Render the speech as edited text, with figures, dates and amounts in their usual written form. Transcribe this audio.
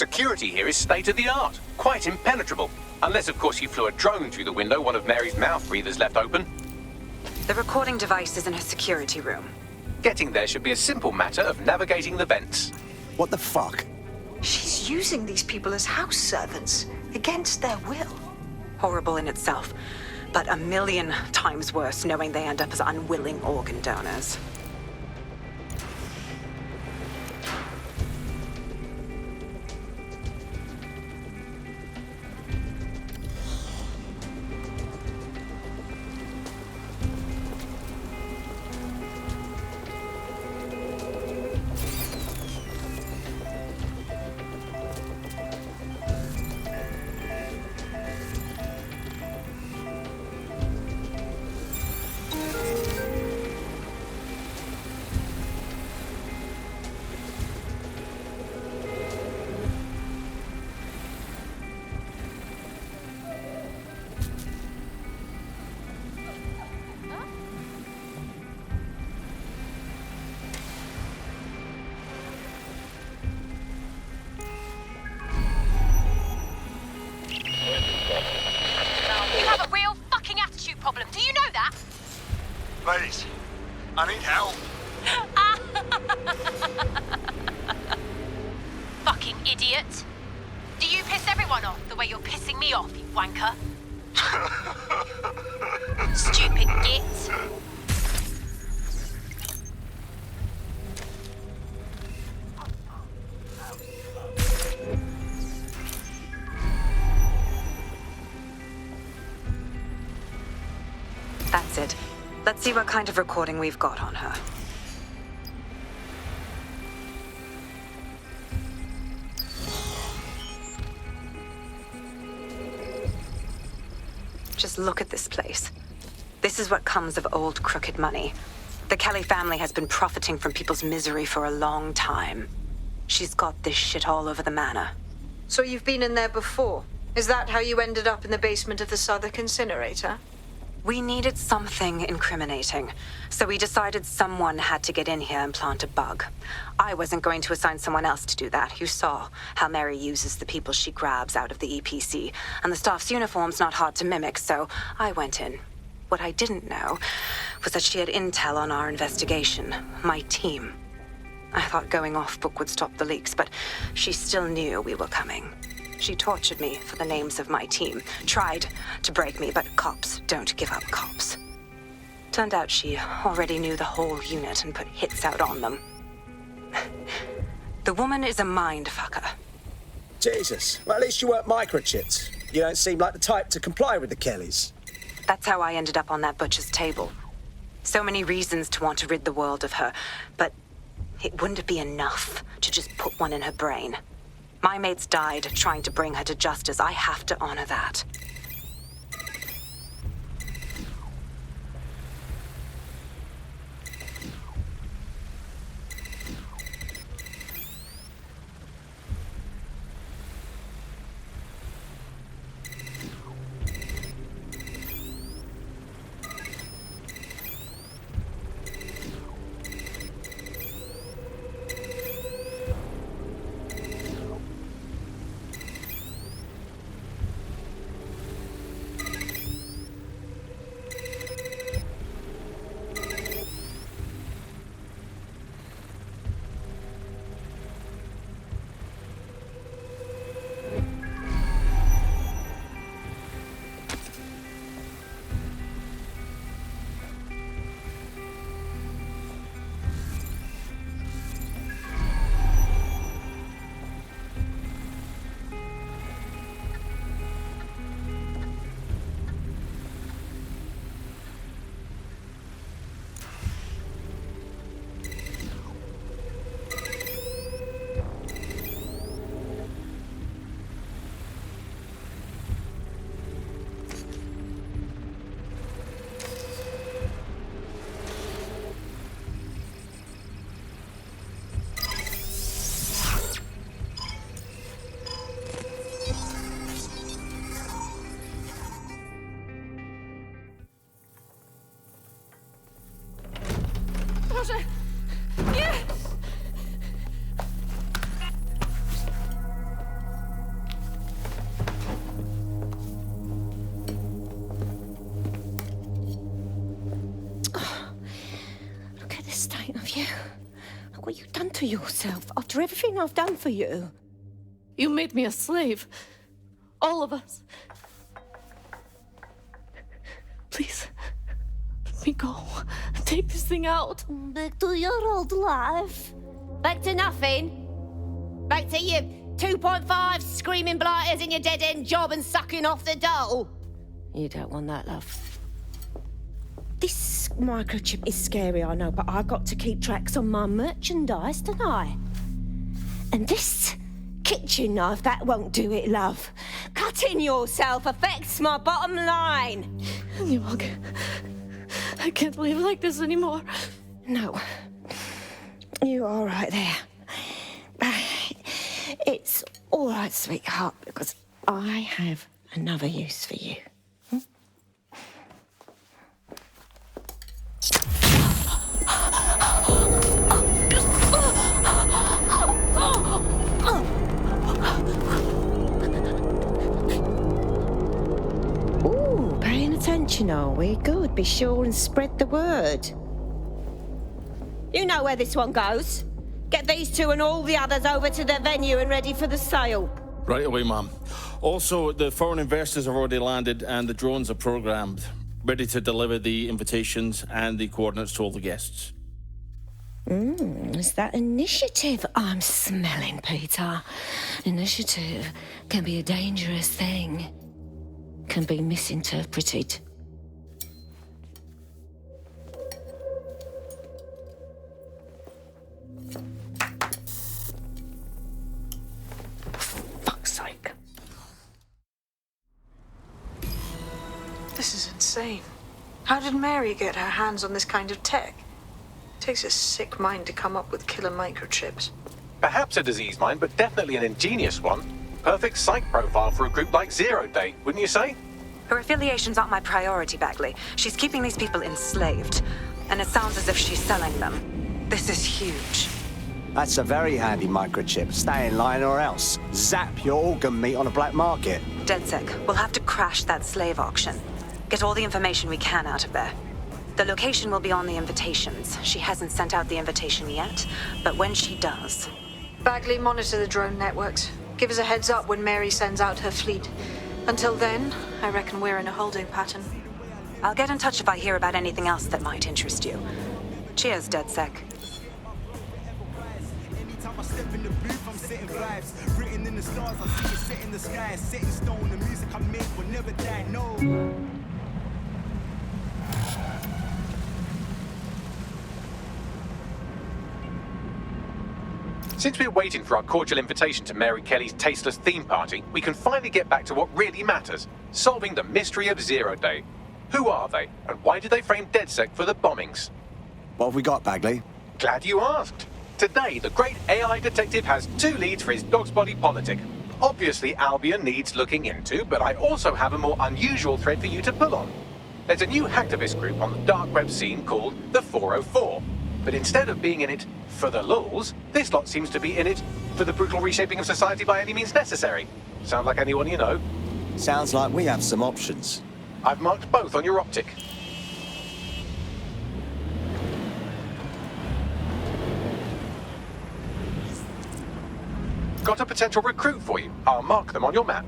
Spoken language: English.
Security here is state-of-the-art, quite impenetrable. Unless, of course, you flew a drone through the window one of Mary's mouth breathers left open. The recording device is in her security room. Getting there should be a simple matter of navigating the vents. What the fuck? She's using these people as house servants, against their will. Horrible in itself, but a million times worse knowing they end up as unwilling organ donors. Problem. Do you know that? Please, I need help. Fucking idiot. Do you piss everyone off the way you're pissing me off, you wanker? Stupid git. That's it. Let's see what kind of recording we've got on her. Just look at this place. This is what comes of old crooked money. The Kelly family has been profiting from people's misery for a long time. She's got this shit all over the manor. So you've been in there before? Is that how you ended up in the basement of the Southwark incinerator? We needed something incriminating, so we decided someone had to get in here and plant a bug. I wasn't going to assign someone else to do that. You saw how Mary uses the people she grabs out of the EPC, and the staff's uniform's not hard to mimic, so I went in. What I didn't know was that she had intel on our investigation, my team. I thought going off book would stop the leaks, but she still knew we were coming. She tortured me for the names of my team, tried to break me, but cops don't give up cops. Turned out she already knew the whole unit and put hits out on them. The woman is a mind fucker. Jesus. Well, at least you weren't microchipped. You don't seem like the type to comply with the Kellys. That's how I ended up on that butcher's table. So many reasons to want to rid the world of her, but it wouldn't be enough to just put one in her brain. My mates died trying to bring her to justice. I have to honor that. Boże! Nie! kind of you. Look what you've done to yourself after everything I've done for you. You made me a slave. All of us. Please, let me go. Take this thing out. Back to your old life. Back to nothing. Back to you 2.5 screaming blighters in your dead-end job and sucking off the dole. You don't want that, love. This microchip is scary, I know, but I've got to keep tracks on my merchandise, don't I? And this kitchen knife, that won't do it, love. Cutting yourself affects my bottom line. I can't live like this anymore. No. You're all right there. It's all right, sweetheart, because I have another use for you. Ooh, paying attention, are we? Good. Be sure and spread the word. You know where this one goes. Get these two and all the others over to the venue and ready for the sale. Right away, Ma'am. Also, the foreign investors have already landed and the drones are programmed, ready to deliver the invitations and the coordinates to all the guests. Is that initiative I'm smelling, Peter? Initiative can be a dangerous thing. Can be misinterpreted. Fuck's sake. This is insane. How did Mary get her hands on this kind of tech? It takes a sick mind to come up with killer microchips. Perhaps a disease mind, but definitely an ingenious one. Perfect psych profile for a group like Zero Day, wouldn't you say? Her affiliations aren't my priority, Bagley. She's keeping these people enslaved. And it sounds as if she's selling them. This is huge. That's a very handy microchip. Stay in line or else. Zap your organ meat on a black market. DedSec, we'll have to crash that slave auction. Get all the information we can out of there. The location will be on the invitations. She hasn't sent out the invitation yet, but when she does... Bagley, monitor the drone networks. Give us a heads up when Mary sends out her fleet. Until then, I reckon we're in a holding pattern. I'll get in touch if I hear about anything else that might interest you. Cheers, DedSec. Anytime I step in the booth, I'm setting vibes. Written in the stars, I see it set in the sky. Set in stone, the music I make will never die, no. Since we're waiting for our cordial invitation to Mary Kelly's tasteless theme party, we can finally get back to what really matters, solving the mystery of Zero Day. Who are they, and why did they frame DedSec for the bombings? What have we got, Bagley? Glad you asked. Today, the great AI detective has 2 leads for his dog's body politic. Obviously, Albion needs looking into, but I also have a more unusual thread for you to pull on. There's a new hacktivist group on the dark web scene called the 404. But instead of being in it for the lulz, this lot seems to be in it for the brutal reshaping of society by any means necessary. Sound like anyone you know? Sounds like we have some options. I've marked both on your optic. Got a potential recruit for you. I'll mark them on your map.